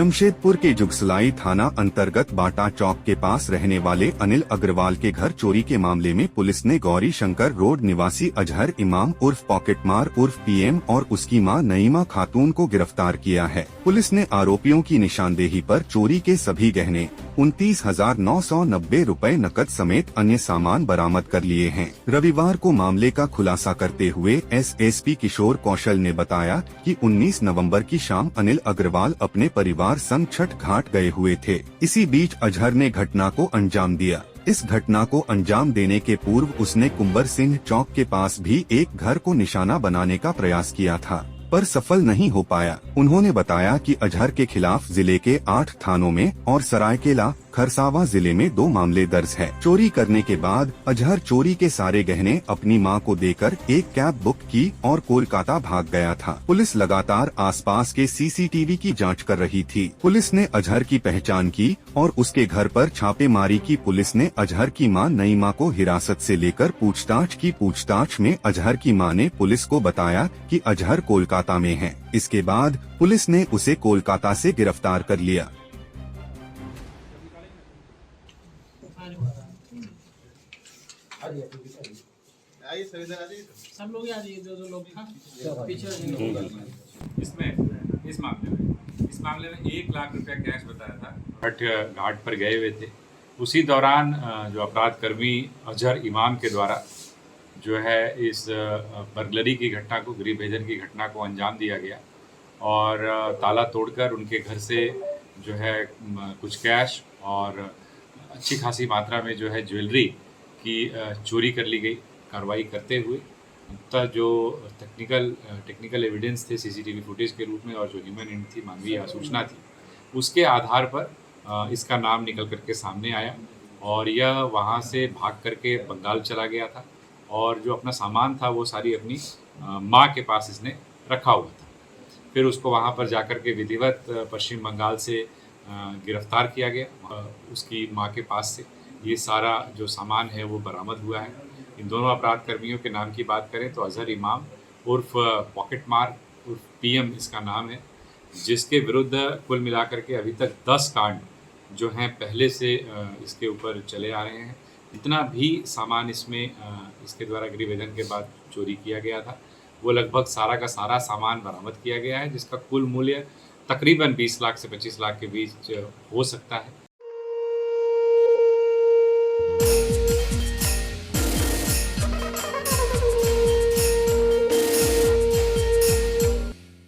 जमशेदपुर के जुगसलाई थाना अंतर्गत बाटा चौक के पास रहने वाले अनिल अग्रवाल के घर चोरी के मामले में पुलिस ने गौरी शंकर रोड निवासी अजहर इमाम उर्फ पॉकेटमार उर्फ पीएम और उसकी मां नईमा खातून को गिरफ्तार किया है। पुलिस ने आरोपियों की निशानदेही पर चोरी के सभी गहने 29,990 रुपए नकद समेत अन्य सामान बरामद कर लिए हैं। रविवार को मामले का खुलासा करते हुए एसएसपी किशोर कौशल ने बताया कि 19 नवंबर की शाम अनिल अग्रवाल अपने परिवार संग छठ घाट गए हुए थे। इसी बीच अजहर ने घटना को अंजाम दिया। इस घटना को अंजाम देने के पूर्व उसने कुंबर सिंह चौक के पास भी एक घर को निशाना बनाने का प्रयास किया था, पर सफल नहीं हो पाया। उन्होंने बताया कि अजहर के खिलाफ जिले के 8 थानों में और सरायकेला खरसावां जिले में 2 मामले दर्ज है। चोरी करने के बाद अजहर चोरी के सारे गहने अपनी मां को देकर एक कैब बुक की और कोलकाता भाग गया था। पुलिस लगातार आसपास के सीसीटीवी की जांच कर रही थी। पुलिस ने अजहर की पहचान की और उसके घर पर छापेमारी की। पुलिस ने अजहर की मां नईमा को हिरासत से लेकर पूछताछ की। पूछताछ में अजहर की मां ने पुलिस को बताया कि अजहर कोलकाता में है। इसके बाद पुलिस ने उसे कोलकाता से गिरफ्तार कर लिया। सब लोग आ जाइए, जो लोग था पीछे। इस मामले में 1 लाख रुपया कैश बताया था। छठ घाट पर गए हुए थे। उसी दौरान जो अपराध कर्मी अजहर इमाम के द्वारा जो है इस बर्गलरी की घटना को, गृह भेजन की घटना को अंजाम दिया गया और ताला तोड़कर उनके घर से जो है कुछ कैश और अच्छी खासी मात्रा में जो है ज्वेलरी की चोरी कर ली गई। कार्रवाई करते हुए तब जो टेक्निकल एविडेंस थे सीसीटीवी फुटेज के रूप में और जो ह्यूमन इंट थी, मानवीय सूचना थी, उसके आधार पर इसका नाम निकल करके सामने आया और यह वहाँ से भाग करके बंगाल चला गया था और जो अपना सामान था वो सारी अपनी माँ के पास इसने रखा हुआ था। फिर उसको वहाँ पर जाकर के विधिवत पश्चिम बंगाल से गिरफ्तार किया गया। उसकी माँ के पास से ये सारा जो सामान है वो बरामद हुआ है। इन दोनों अपराध कर्मियों के नाम की बात करें तो अजहर इमाम उर्फ पॉकेटमार उर्फ पीएम इसका नाम है, जिसके विरुद्ध कुल मिलाकर के अभी तक 10 कांड जो हैं पहले से इसके ऊपर चले आ रहे हैं। जितना भी सामान इसमें इसके द्वारा गृह भेजन के बाद चोरी किया गया था वो लगभग सारा का सारा सामान बरामद किया गया है, जिसका कुल मूल्य तकरीबन 20 लाख से 25 लाख के बीच हो सकता है।